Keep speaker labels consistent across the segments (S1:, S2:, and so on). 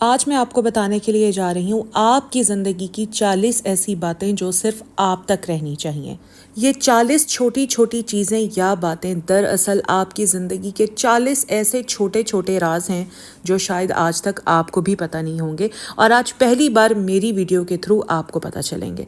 S1: آج میں آپ کو بتانے کے لیے جا رہی ہوں آپ کی زندگی کی 40 ایسی باتیں جو صرف آپ تک رہنی چاہیے۔ یہ 40 چھوٹی چھوٹی چیزیں یا باتیں دراصل آپ کی زندگی کے 40 ایسے چھوٹے چھوٹے راز ہیں جو شاید آج تک آپ کو بھی پتہ نہیں ہوں گے اور آج پہلی بار میری ویڈیو کے تھرو آپ کو پتہ چلیں گے۔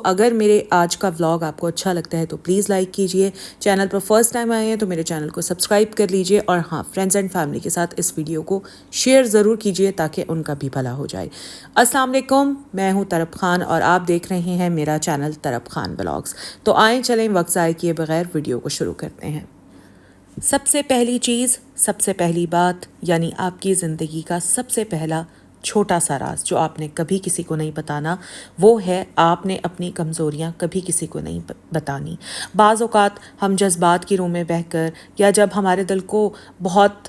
S1: اگر میرے آج کا ولاگ آپ کو اچھا لگتا ہے تو پلیز لائک کیجئے، چینل پر فرسٹ ٹائم آئے ہیں تو میرے چینل کو سبسکرائب کر لیجئے اور ہاں، فرینڈز اینڈ فیملی کے ساتھ اس ویڈیو کو شیئر ضرور کیجئے تاکہ ان کا بھی بھلا ہو جائے۔ السلام علیکم، میں ہوں طرب خان اور آپ دیکھ رہے ہیں میرا چینل طرب خان ولاگز۔ تو آئیں چلیں وقت ضائع کیے بغیر ویڈیو کو شروع کرتے ہیں۔ سب سے پہلی چیز، سب سے پہلی بات، یعنی آپ کی زندگی کا سب سے پہلا چھوٹا سا راز جو آپ نے کبھی کسی کو نہیں بتانا، وہ ہے آپ نے اپنی کمزوریاں کبھی کسی کو نہیں بتانی۔ بعض اوقات ہم جذبات کی رو میں بہہ کر یا جب ہمارے دل کو بہت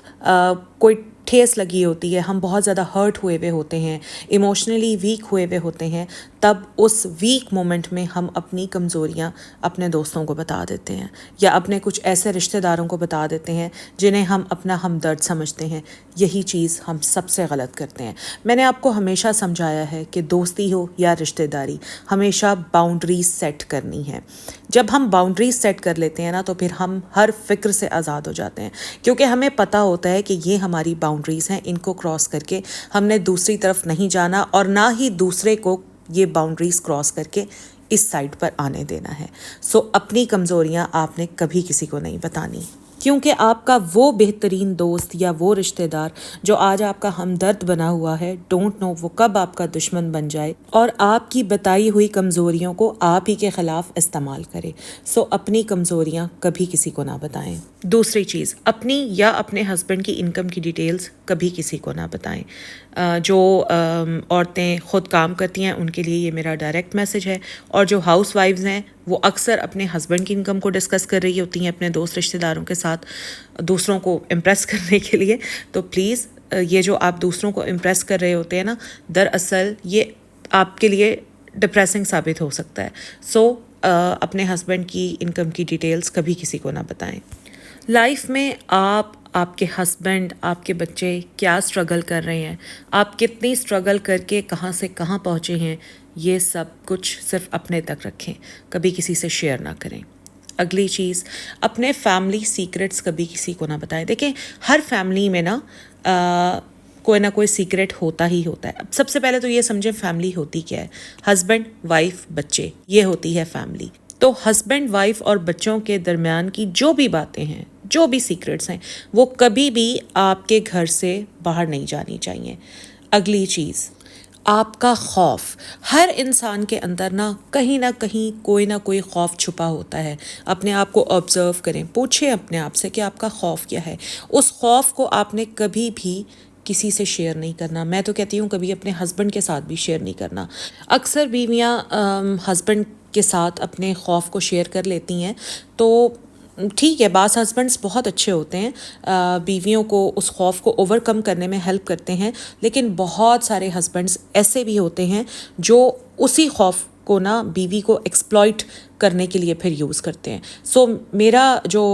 S1: کوئی ٹھیس لگی ہوتی ہے، ہم بہت زیادہ ہرٹ ہوئے ہوتے ہیں، ایموشنلی ویک ہوئے ہوتے ہیں، تب اس ویک مومنٹ میں ہم اپنی کمزوریاں اپنے دوستوں کو بتا دیتے ہیں یا اپنے کچھ ایسے رشتہ داروں کو بتا دیتے ہیں جنہیں ہم اپنا ہمدرد سمجھتے ہیں۔ یہی چیز ہم سب سے غلط کرتے ہیں۔ میں نے آپ کو ہمیشہ سمجھایا ہے کہ دوستی ہو یا رشتہ داری، ہمیشہ باؤنڈریز سیٹ کرنی ہے۔ جب ہم باؤنڈریز سیٹ کر لیتے ہیں نا تو پھر ہم ہر فکر سے آزاد ہو جاتے ہیں، کیونکہ ہمیں پتہ ہوتا ہے کہ یہ ہماری باؤنڈریز ہیں، ان کو کراس کر کے ہم نے دوسری طرف نہیں جانا اور نہ ہی دوسرے کو یہ باؤنڈریز کراس کر کے اس سائڈ پر آنے دینا ہے۔ اپنی کمزوریاں آپ نے کبھی کسی کو نہیں بتانی، کیونکہ آپ کا وہ بہترین دوست یا وہ رشتہ دار جو آج آپ کا ہمدرد بنا ہوا ہے، ڈونٹ نو وہ کب آپ کا دشمن بن جائے اور آپ کی بتائی ہوئی کمزوریوں کو آپ ہی کے خلاف استعمال کرے۔ اپنی کمزوریاں کبھی کسی کو نہ بتائیں۔ دوسری چیز، اپنی یا اپنے ہسبینڈ کی انکم کی ڈیٹیلز کبھی کسی کو نہ بتائیں۔ جو عورتیں خود کام کرتی ہیں ان کے لیے یہ میرا ڈائریکٹ میسج ہے، اور جو ہاؤس وائفز ہیں وہ اکثر اپنے ہسبینڈ کی انکم کو ڈسکس کر رہی ہوتی ہیں اپنے دوست رشتہ داروں کے ساتھ دوسروں کو امپریس کرنے کے لیے، تو پلیز یہ جو آپ دوسروں کو امپریس کر رہے ہوتے ہیں نا، دراصل یہ آپ کے لیے ڈپریسنگ ثابت ہو سکتا ہے۔ اپنے ہسبینڈ کی انکم کی ڈیٹیلز کبھی کسی کو نہ بتائیں۔ لائف میں آپ کے ہسبینڈ، آپ کے بچے کیا سٹرگل کر رہے ہیں، آپ کتنی سٹرگل کر کے کہاں سے کہاں پہنچے ہیں، یہ سب کچھ صرف اپنے تک رکھیں، کبھی کسی سے شیئر نہ کریں۔ اگلی چیز، اپنے فیملی سیکرٹس کبھی کسی کو نہ بتائیں۔ دیکھیں، ہر فیملی میں نا کوئی نہ کوئی سیکرٹ ہوتا ہی ہوتا ہے۔ اب سب سے پہلے تو یہ سمجھیں فیملی ہوتی کیا ہے۔ ہسبینڈ، وائف، بچے، یہ ہوتی ہے فیملی۔ تو ہسبینڈ، وائف اور بچوں کے درمیان کی جو بھی باتیں ہیں، جو بھی سیکرٹس ہیں، وہ کبھی بھی آپ کے گھر سے باہر نہیں جانی چاہیے۔ اگلی چیز، آپ کا خوف۔ ہر انسان کے اندر نہ کہیں کوئی نہ کوئی خوف چھپا ہوتا ہے۔ اپنے آپ کو آبزرو کریں، پوچھیں اپنے آپ سے کہ آپ کا خوف کیا ہے۔ اس خوف کو آپ نے کبھی بھی کسی سے شیئر نہیں کرنا۔ میں تو کہتی ہوں کبھی اپنے ہسبینڈ کے ساتھ بھی شیئر نہیں کرنا۔ اکثر بیویاں ہسبینڈ کے ساتھ اپنے خوف کو شیئر کر لیتی ہیں، تو ٹھیک ہے، بعض ہسبینڈس بہت اچھے ہوتے ہیں، بیویوں کو اس خوف کو اوور کم کرنے میں ہیلپ کرتے ہیں، لیکن بہت سارے ہسبینڈس ایسے بھی ہوتے ہیں جو اسی خوف کو نا بیوی کو ایکسپلائٹ کرنے کے لیے پھر یوز کرتے ہیں۔ میرا جو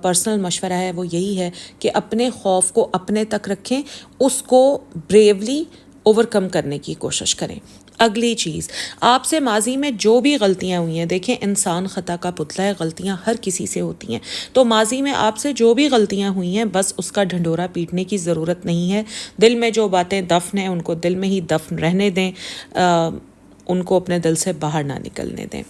S1: پرسنل مشورہ ہے وہ یہی ہے کہ اپنے خوف کو اپنے تک رکھیں، اس کو بریولی اوور کم کرنے کی کوشش کریں۔ اگلی چیز، آپ سے ماضی میں جو بھی غلطیاں ہوئی ہیں، دیکھیں انسان خطا کا پتلا ہے، غلطیاں ہر کسی سے ہوتی ہیں، تو ماضی میں آپ سے جو بھی غلطیاں ہوئی ہیں بس اس کا ڈھنڈورا پیٹنے کی ضرورت نہیں ہے۔ دل میں جو باتیں دفن ہیں ان کو دل میں ہی دفن رہنے دیں، ان کو اپنے دل سے باہر نہ نکلنے دیں۔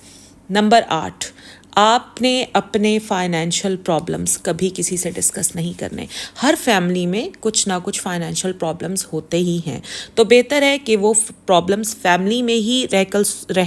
S1: نمبر 8، آپ نے اپنے فائنینشیل پرابلمس کبھی کسی سے ڈسکس نہیں کرنے۔ ہر فیملی میں کچھ نہ کچھ فائنینشیل پرابلمس ہوتے ہی ہیں، تو بہتر ہے کہ وہ پرابلمس فیملی میں ہی رہ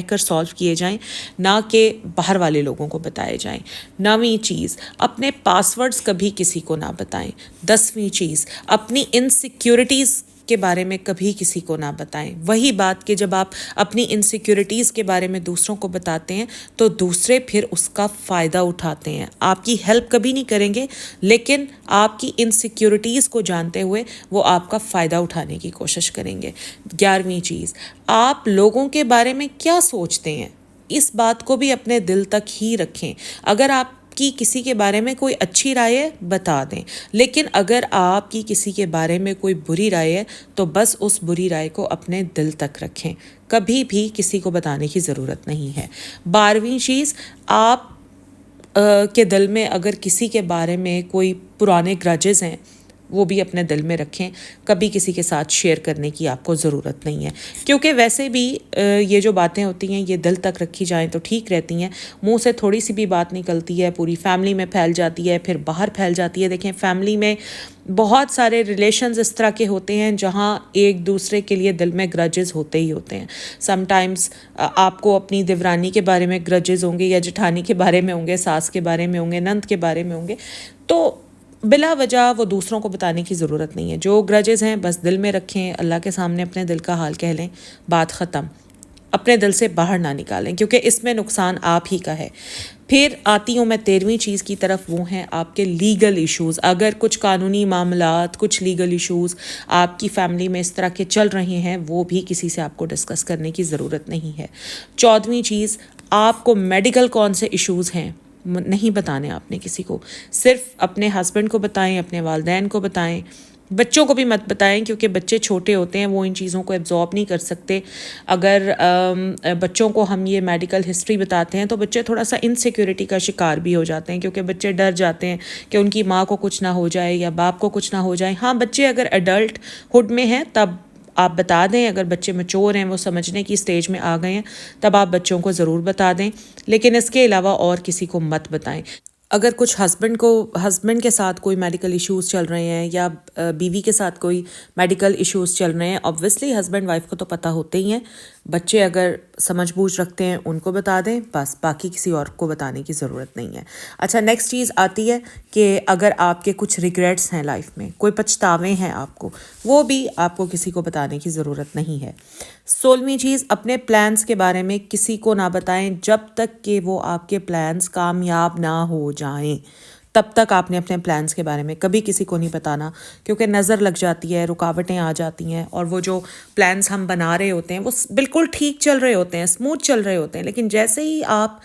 S1: کر سالو کیے جائیں، نہ کہ باہر والے لوگوں کو بتائے جائیں۔ 9ویں چیز، اپنے پاسورڈز کبھی کسی کو نہ بتائیں۔ 10ویں چیز، اپنی انسیکیورٹیز کے بارے میں کبھی کسی کو نہ بتائیں۔ وہی بات کہ جب آپ اپنی انسیکیورٹیز کے بارے میں دوسروں کو بتاتے ہیں تو دوسرے پھر اس کا فائدہ اٹھاتے ہیں، آپ کی ہیلپ کبھی نہیں کریں گے، لیکن آپ کی انسیکیورٹیز کو جانتے ہوئے وہ آپ کا فائدہ اٹھانے کی کوشش کریں گے۔ 11ویں چیز، آپ لوگوں کے بارے میں کیا سوچتے ہیں، اس بات کو بھی اپنے دل تک ہی رکھیں۔ اگر آپ کی کسی کے بارے میں کوئی اچھی رائے ہے بتا دیں، لیکن اگر آپ کی کسی کے بارے میں کوئی بری رائے ہے تو بس اس بری رائے کو اپنے دل تک رکھیں، کبھی بھی کسی کو بتانے کی ضرورت نہیں ہے۔ 12ویں چیز، آپ کے دل میں اگر کسی کے بارے میں کوئی پرانے گرجز ہیں وہ بھی اپنے دل میں رکھیں، کبھی کسی کے ساتھ شیئر کرنے کی آپ کو ضرورت نہیں ہے، کیونکہ ویسے بھی یہ جو باتیں ہوتی ہیں یہ دل تک رکھی جائیں تو ٹھیک رہتی ہیں، منہ سے تھوڑی سی بھی بات نکلتی ہے پوری فیملی میں پھیل جاتی ہے، پھر باہر پھیل جاتی ہے۔ دیکھیں فیملی میں بہت سارے ریلیشنز اس طرح کے ہوتے ہیں جہاں ایک دوسرے کے لیے دل میں گرجز ہوتے ہی ہوتے ہیں۔ سم ٹائمز آپ کو اپنی دیورانی کے بارے میں گرجز ہوں گے، یا جٹھانی کے بارے میں ہوں گے، ساس کے بارے میں ہوں گے، نند کے بارے میں ہوں گے، تو بلا وجہ وہ دوسروں کو بتانے کی ضرورت نہیں ہے۔ جو گرجز ہیں بس دل میں رکھیں، اللہ کے سامنے اپنے دل کا حال کہہ لیں، بات ختم، اپنے دل سے باہر نہ نکالیں، کیونکہ اس میں نقصان آپ ہی کا ہے۔ پھر آتی ہوں میں 13ویں چیز کی طرف، وہ ہیں آپ کے لیگل ایشوز۔ اگر کچھ قانونی معاملات، کچھ لیگل ایشوز آپ کی فیملی میں اس طرح کے چل رہے ہیں، وہ بھی کسی سے آپ کو ڈسکس کرنے کی ضرورت نہیں ہے۔ 14ویں چیز، آپ کو میڈیکل کون سے ایشوز ہیں نہیں بتانے آپ نے کسی کو، صرف اپنے ہسبینڈ کو بتائیں، اپنے والدین کو بتائیں، بچوں کو بھی مت بتائیں، کیونکہ بچے چھوٹے ہوتے ہیں، وہ ان چیزوں کو ایبزارب نہیں کر سکتے۔ اگر بچوں کو ہم یہ میڈیکل ہسٹری بتاتے ہیں تو بچے تھوڑا سا انسیکیورٹی کا شکار بھی ہو جاتے ہیں، کیونکہ بچے ڈر جاتے ہیں کہ ان کی ماں کو کچھ نہ ہو جائے یا باپ کو کچھ نہ ہو جائے۔ ہاں، بچے اگر ایڈلٹ ہوڈ میں ہیں تب آپ بتا دیں، اگر بچے میچور ہیں، وہ سمجھنے کی سٹیج میں آ گئے ہیں، تب آپ بچوں کو ضرور بتا دیں، لیکن اس کے علاوہ اور کسی کو مت بتائیں۔ اگر کچھ ہسبینڈ کے ساتھ کوئی میڈیکل ایشوز چل رہے ہیں، یا بیوی کے ساتھ کوئی میڈیکل ایشوز چل رہے ہیں، obviously ہسبینڈ وائف کو تو پتہ ہوتے ہی ہیں، بچے اگر سمجھ بوجھ رکھتے ہیں ان کو بتا دیں، بس باقی کسی اور کو بتانے کی ضرورت نہیں ہے۔ اچھا، نیکسٹ چیز آتی ہے کہ اگر آپ کے کچھ ریگریٹس ہیں لائف میں، کوئی پچھتاوے ہیں آپ کو، وہ بھی آپ کو کسی کو بتانے کی ضرورت نہیں ہے۔ 16ویں چیز، اپنے پلانس کے بارے میں کسی کو نہ بتائیں جب تک کہ وہ آپ کے پلانس کامیاب نہ ہو جائیں، تب تک آپ نے اپنے پلانس کے بارے میں کبھی کسی کو نہیں بتانا، کیونکہ نظر لگ جاتی ہے، رکاوٹیں آ جاتی ہیں، اور وہ جو پلانس ہم بنا رہے ہوتے ہیں وہ بالکل ٹھیک چل رہے ہوتے ہیں، اسموتھ چل رہے ہوتے ہیں، لیکن جیسے ہی آپ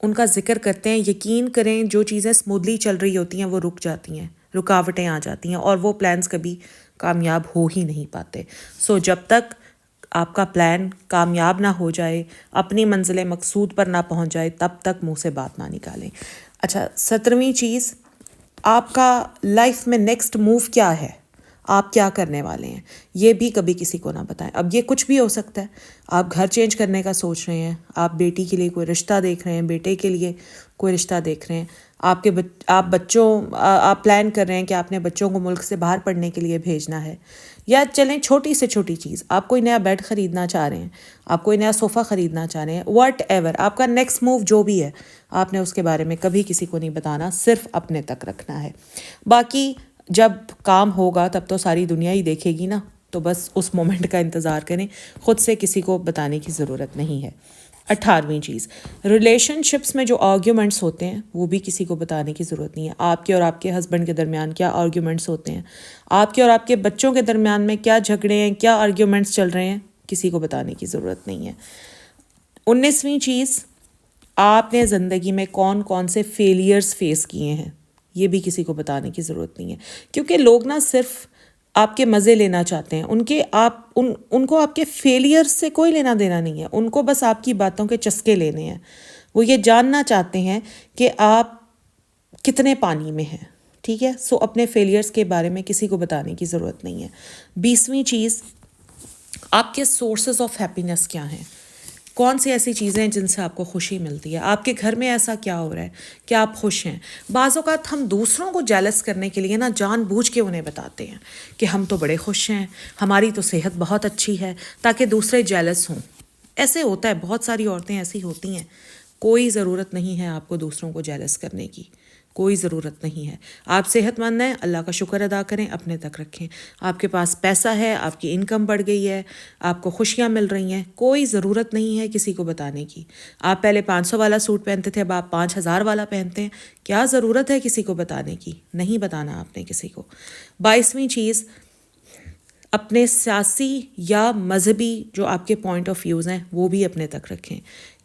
S1: ان کا ذکر کرتے ہیں، یقین کریں جو چیزیں اسموتھلی چل رہی ہوتی ہیں وہ رک جاتی ہیں، رکاوٹیں آ جاتی ہیں، اور وہ پلانس کبھی کامیاب ہو ہی نہیں پاتے۔ جب تک آپ کا پلان کامیاب نہ ہو جائے، اپنی منزل مقصود پر نہ پہنچ جائے، تب تک منہ سے بات نہ نکالیں۔ اچھا، 17ویں چیز، آپ کا لائف میں نیکسٹ موو کیا ہے، آپ کیا کرنے والے ہیں، یہ بھی کبھی کسی کو نہ بتائیں۔ اب یہ کچھ بھی ہو سکتا ہے، آپ گھر چینج کرنے کا سوچ رہے ہیں، آپ بیٹی کے لیے کوئی رشتہ دیکھ رہے ہیں، بیٹے کے لیے کوئی رشتہ دیکھ رہے ہیں، آپ پلان کر رہے ہیں کہ آپ نے بچوں کو ملک سے باہر پڑھنے کے لیے بھیجنا ہے، یا چلیں چھوٹی سے چھوٹی چیز، آپ کوئی نیا بیڈ خریدنا چاہ رہے ہیں، آپ کوئی نیا صوفہ خریدنا چاہ رہے ہیں، واٹ ایور آپ کا نیکسٹ موو جو بھی ہے، آپ نے اس کے بارے میں کبھی کسی کو نہیں بتانا، صرف اپنے تک رکھنا ہے۔ باقی جب کام ہوگا تب تو ساری دنیا ہی دیکھے گی نا، تو بس اس مومنٹ کا انتظار کریں، خود سے کسی کو بتانے کی ضرورت نہیں ہے۔ 18ویں چیز، ریلیشن شپس میں جو آرگیومنٹس ہوتے ہیں وہ بھی کسی کو بتانے کی ضرورت نہیں ہے۔ آپ کے اور آپ کے ہسبینڈ کے درمیان کیا آرگیومنٹس ہوتے ہیں، آپ کے اور آپ کے بچوں کے درمیان میں کیا جھگڑے ہیں، کیا آرگیومنٹس چل رہے ہیں، کسی کو بتانے کی ضرورت نہیں ہے۔ 19ویں چیز، آپ نے زندگی میں کون کون سے فیلیئرز فیس کیے ہیں، یہ بھی کسی کو بتانے کی ضرورت نہیں ہے، کیونکہ لوگ نا صرف آپ کے مزے لینا چاہتے ہیں، ان کو آپ کے فیلیئر سے کوئی لینا دینا نہیں ہے، ان کو بس آپ کی باتوں کے چسکے لینے ہیں، وہ یہ جاننا چاہتے ہیں کہ آپ کتنے پانی میں ہیں، ٹھیک ہے۔ اپنے فیلیئرز کے بارے میں کسی کو بتانے کی ضرورت نہیں ہے۔ 20ویں چیز، آپ کے سورسز آف ہیپینس کیا ہیں، کون سی ایسی چیزیں ہیں جن سے آپ کو خوشی ملتی ہے، آپ کے گھر میں ایسا کیا ہو رہا ہے کہ آپ خوش ہیں۔ بعض اوقات ہم دوسروں کو جیلس کرنے کے لیے نا جان بوجھ کے انہیں بتاتے ہیں کہ ہم تو بڑے خوش ہیں، ہماری تو صحت بہت اچھی ہے، تاکہ دوسرے جیلس ہوں۔ ایسے ہوتا ہے، بہت ساری عورتیں ایسی ہوتی ہیں، کوئی ضرورت نہیں ہے آپ کو دوسروں کو جیلس کرنے کی، کوئی ضرورت نہیں ہے۔ آپ صحت مند ہیں، اللہ کا شکر ادا کریں، اپنے تک رکھیں۔ آپ کے پاس پیسہ ہے، آپ کی انکم بڑھ گئی ہے، آپ کو خوشیاں مل رہی ہیں، کوئی ضرورت نہیں ہے کسی کو بتانے کی۔ آپ پہلے 500 والا سوٹ پہنتے تھے، اب آپ 5000 والا پہنتے ہیں، کیا ضرورت ہے کسی کو بتانے کی، نہیں بتانا آپ نے کسی کو۔ 22ویں چیز، اپنے سیاسی یا مذہبی جو آپ کے پوائنٹ آف ویوز ہیں وہ بھی اپنے تک رکھیں،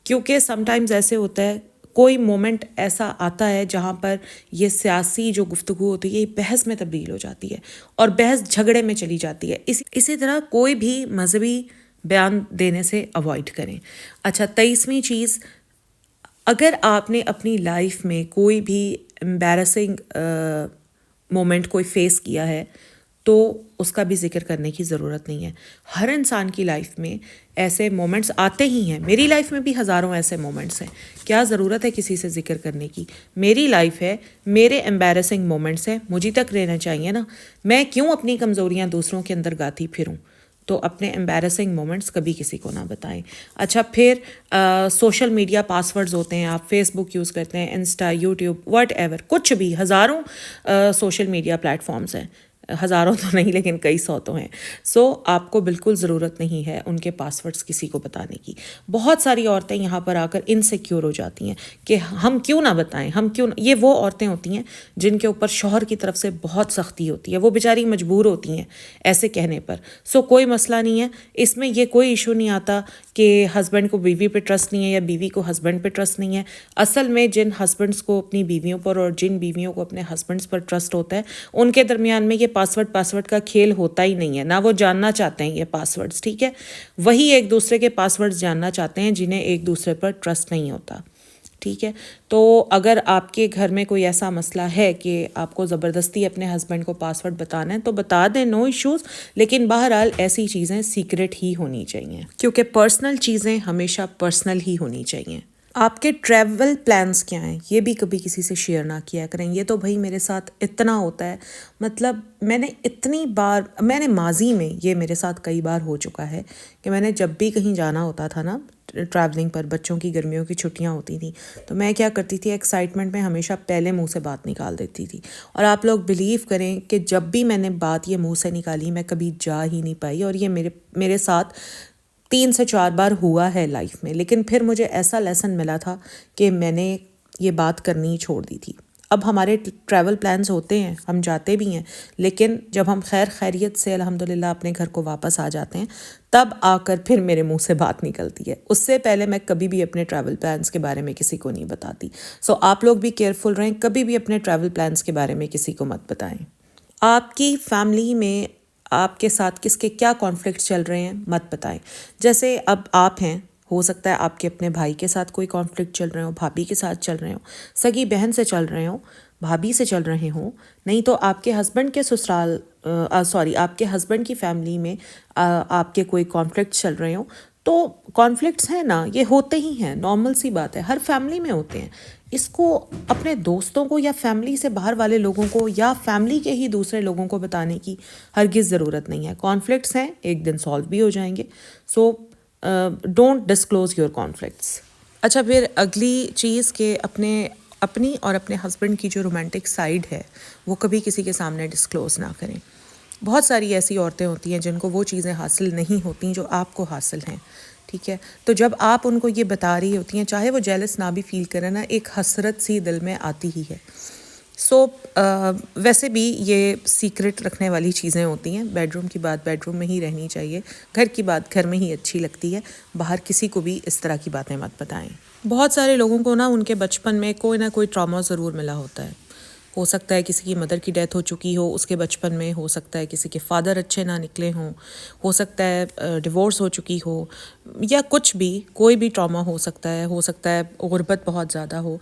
S1: کیونکہ سم ٹائمز ایسے ہوتا ہے کوئی مومنٹ ایسا آتا ہے جہاں پر یہ سیاسی جو گفتگو ہوتی ہے یہ بحث میں تبدیل ہو جاتی ہے اور بحث جھگڑے میں چلی جاتی ہے. اسی طرح کوئی بھی مذہبی بیان دینے سے اوائڈ کریں. اچھا 23ویں چیز، اگر آپ نے اپنی لائف میں کوئی بھی امبیرسنگ مومنٹ کوئی فیس کیا ہے تو اس کا بھی ذکر کرنے کی ضرورت نہیں ہے. ہر انسان کی لائف میں ایسے مومنٹس آتے ہی ہیں. میری لائف میں بھی ہزاروں ایسے مومنٹس ہیں. کیا ضرورت ہے کسی سے ذکر کرنے کی؟ میری لائف ہے، میرے امبیرسنگ مومنٹس ہیں، مجھے تک رہنا چاہیے نا. میں کیوں اپنی کمزوریاں دوسروں کے اندر گاتی پھروں؟ تو اپنے امبیرسنگ مومنٹس کبھی کسی کو نہ بتائیں. اچھا پھر سوشل میڈیا پاسورڈز ہوتے ہیں، آپ فیس بک یوز کرتے ہیں، انسٹا، یوٹیوب، واٹ ایور، کچھ بھی، ہزاروں سوشل میڈیا پلیٹفارمز ہیں. ہزاروں تو نہیں لیکن کئی سو تو ہیں. سو آپ کو بالکل ضرورت نہیں ہے ان کے پاسورڈز کسی کو بتانے کی. بہت ساری عورتیں یہاں پر آ کر انسیکیور ہو جاتی ہیں کہ ہم کیوں نہ بتائیں، ہم کیوں نہ. یہ وہ عورتیں ہوتی ہیں جن کے اوپر شوہر کی طرف سے بہت سختی ہوتی ہے، وہ بیچاری مجبور ہوتی ہیں ایسے کہنے پر. سو کوئی مسئلہ نہیں ہے اس میں، یہ کوئی ایشو نہیں آتا کہ ہسبینڈ کو بیوی پہ ٹرسٹ نہیں ہے یا بیوی کو ہسبینڈ پہ ٹرسٹ نہیں ہے. اصل میں جن ہسبینڈس کو اپنی بیویوں پر اور جن بیویوں کو اپنے ہسبینڈس پر ٹرسٹ ہوتا ہے ان کے درمیان میں یہ پاسورڈ کا کھیل ہوتا ہی نہیں ہے، نہ وہ جاننا چاہتے ہیں یہ پاسورڈز. ٹھیک ہے، وہی ایک دوسرے کے پاسورڈز جاننا چاہتے ہیں جنہیں ایک دوسرے پر ٹرسٹ نہیں ہوتا. ٹھیک ہے، تو اگر آپ کے گھر میں کوئی ایسا مسئلہ ہے کہ آپ کو زبردستی اپنے ہسبینڈ کو پاسورڈ بتانا ہے تو بتا دیں، نو ایشوز. لیکن بہرحال ایسی چیزیں سیکرٹ ہی ہونی چاہیے کیونکہ پرسنل چیزیں ہمیشہ پرسنل ہی ہونی چاہیے. آپ کے ٹریول پلانس کیا ہیں یہ بھی کبھی کسی سے شیئر نہ کیا کریں. یہ تو بھائی میرے ساتھ اتنا ہوتا ہے، مطلب میں نے ماضی میں یہ میرے ساتھ کئی بار ہو چکا ہے کہ میں نے جب بھی کہیں جانا ہوتا تھا نا ٹریولنگ پر، بچوں کی گرمیوں کی چھٹیاں ہوتی تھیں تو میں کیا کرتی تھی، ایکسائٹمنٹ میں ہمیشہ پہلے منہ سے بات نکال دیتی تھی. اور آپ لوگ بلیو کریں کہ جب بھی میں نے بات یہ منہ سے نکالی میں کبھی جا ہی نہیں پائی. اور یہ میرے ساتھ 3 سے 4 بار ہوا ہے لائف میں. لیکن پھر مجھے ایسا لیسن ملا تھا کہ میں نے یہ بات کرنی ہی چھوڑ دی تھی. اب ہمارے ٹریول پلانز ہوتے ہیں، ہم جاتے بھی ہیں، لیکن جب ہم خیریت سے الحمدللہ اپنے گھر کو واپس آ جاتے ہیں تب آ کر پھر میرے منہ سے بات نکلتی ہے. اس سے پہلے میں کبھی بھی اپنے ٹریول پلانز کے بارے میں کسی کو نہیں بتاتی. سو آپ لوگ بھی کیئرفل رہیں، کبھی بھی اپنے ٹریول پلانز کے بارے میں کسی کو مت بتائیں. آپ کی فیملی میں آپ کے ساتھ کس کے کیا کانفلکٹ چل رہے ہیں مت بتائیں. جیسے اب آپ ہیں، ہو سکتا ہے آپ کے اپنے بھائی کے ساتھ کوئی کانفلکٹ چل رہے ہوں، بھابھی کے ساتھ چل رہے ہوں، سگی بہن سے چل رہے ہوں، بھابھی سے چل رہے ہوں، نہیں تو آپ کے ہسبینڈ کے آپ کے ہسبینڈ کی فیملی میں آپ کے کوئی کانفلکٹ چل رہے ہوں. تو کانفلکٹس ہیں نا، یہ ہوتے ہی ہیں، نارمل سی بات ہے، ہر فیملی میں ہوتے ہیں. اس کو اپنے دوستوں کو یا فیملی سے باہر والے لوگوں کو یا فیملی کے ہی دوسرے لوگوں کو بتانے کی ہرگز ضرورت نہیں ہے. کانفلکٹس ہیں، ایک دن سالو بھی ہو جائیں گے. So don't disclose your conflicts. اچھا پھر اگلی چیز کہ اپنی اور اپنے ہسبینڈ کی جو رومانٹک سائیڈ ہے وہ کبھی کسی کے سامنے ڈسکلوز نہ کریں. بہت ساری ایسی عورتیں ہوتی ہیں جن کو وہ چیزیں حاصل نہیں ہوتی جو آپ کو حاصل ہیں. ٹھیک ہے، تو جب آپ ان کو یہ بتا رہی ہوتی ہیں، چاہے وہ جیلس نہ بھی فیل کریں نا، ایک حسرت سی دل میں آتی ہی ہے. سو ویسے بھی یہ سیکرٹ رکھنے والی چیزیں ہوتی ہیں. بیڈ روم کی بات بیڈ روم میں ہی رہنی چاہیے، گھر کی بات گھر میں ہی اچھی لگتی ہے. باہر کسی کو بھی اس طرح کی باتیں مت بتائیں. بہت سارے لوگوں کو نا ان کے بچپن میں کوئی نہ کوئی ٹراما ضرور ملا ہوتا ہے. ہو سکتا ہے کسی کی مدر کی ڈیتھ ہو چکی ہو اس کے بچپن میں، ہو سکتا ہے کسی کے فادر اچھے نہ نکلے ہوں، ہو سکتا ہے ڈیورس ہو چکی ہو، یا کچھ بھی، کوئی بھی ٹراما ہو سکتا ہے غربت بہت زیادہ ہو.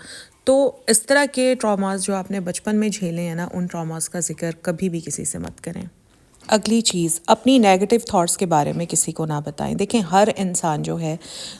S1: تو اس طرح کے ٹراماز جو آپ نے بچپن میں جھیلے ہیں نا، ان ٹراماز کا ذکر کبھی بھی کسی سے مت کریں. اگلی چیز، اپنی نیگیٹو تھاٹس کے بارے میں کسی کو نہ بتائیں. دیکھیں ہر انسان جو ہے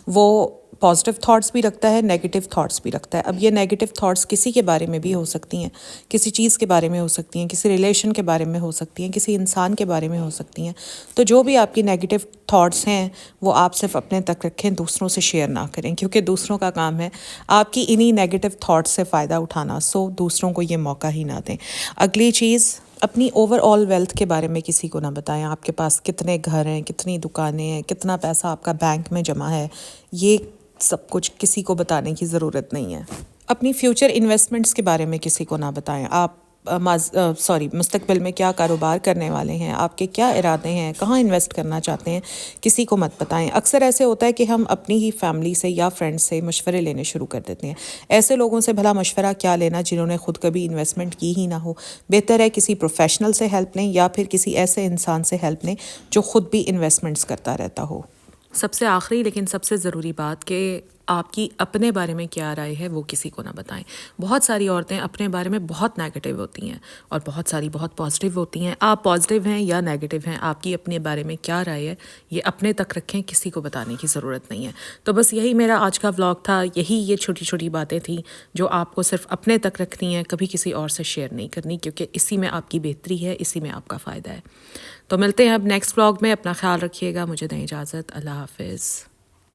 S1: وہ پازیٹیو تھاٹس بھی رکھتا ہے، نیگیٹو تھاٹس بھی رکھتا ہے. اب یہ نیگیٹو تھاٹس کسی کے بارے میں بھی ہو سکتی ہیں، کسی چیز کے بارے میں ہو سکتی ہیں، کسی ریلیشن کے بارے میں ہو سکتی ہیں، کسی انسان کے بارے میں ہو سکتی ہیں. تو جو بھی آپ کی نیگیٹو تھاٹس ہیں وہ آپ صرف اپنے تک رکھیں، دوسروں سے شیئر نہ کریں، کیونکہ دوسروں کا کام ہے آپ کی انہی نیگیٹو تھاٹس سے فائدہ اٹھانا. سو دوسروں کو یہ موقع ہی نہ دیں. اگلی چیز، اپنی اوور آل ویلتھ کے بارے میں کسی کو نہ بتائیں. آپ کے پاس کتنے گھر ہیں، کتنی دکانیں ہیں، کتنا پیسہ آپ کا بینک میں جمع ہے، یہ سب کچھ کسی کو بتانے کی ضرورت نہیں ہے. اپنی فیوچر انویسٹمنٹس کے بارے میں کسی کو نہ بتائیں. آپ مستقبل میں کیا کاروبار کرنے والے ہیں، آپ کے کیا ارادے ہیں، کہاں انویسٹ کرنا چاہتے ہیں، کسی کو مت بتائیں۔ اکثر ایسے ہوتا ہے کہ ہم اپنی ہی فیملی سے یا فرینڈ سے مشورے لینے شروع کر دیتے ہیں۔ ایسے لوگوں سے بھلا مشورہ کیا لینا جنہوں نے خود کبھی انویسٹمنٹ کی ہی نہ ہو۔ بہتر ہے کسی پروفیشنل سے ہیلپ لیں یا پھر کسی ایسے انسان سے ہیلپ لیں جو خود بھی انویسٹمنٹس کرتا رہتا ہو۔ سب سے آخری لیکن سب سے ضروری بات کہ آپ کی اپنے بارے میں کیا رائے ہے وہ کسی کو نہ بتائیں۔ بہت ساری عورتیں اپنے بارے میں بہت نیگیٹو ہوتی ہیں اور بہت ساری بہت پازیٹیو ہوتی ہیں۔ آپ پازیٹیو ہیں یا نیگیٹو ہیں، آپ کی اپنے بارے میں کیا رائے ہے یہ اپنے تک رکھیں، کسی کو بتانے کی ضرورت نہیں ہے۔ تو بس یہی میرا آج کا ولاگ تھا، یہی یہ چھوٹی چھوٹی باتیں تھیں جو آپ کو صرف اپنے تک رکھنی ہیں، کبھی کسی اور سے شیئر نہیں کرنی، کیونکہ اسی میں آپ کی بہتری ہے، اسی میں آپ کا فائدہ ہے۔ تو ملتے ہیں اب نیکسٹ ولاگ میں، اپنا خیال رکھیے گا، مجھے دیں اجازت، اللہ حافظ۔